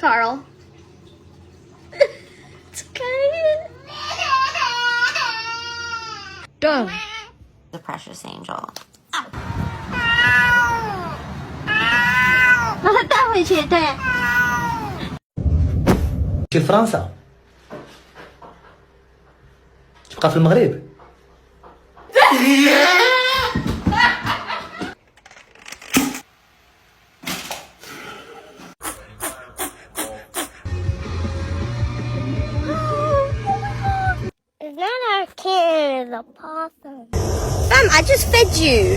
Carl. It's okay. Go. The precious angel. 把它带回去，对。 تمشي لفرنسا تبقى في المغرب. It's not our kid, it's a possum. Mom, I just fed you.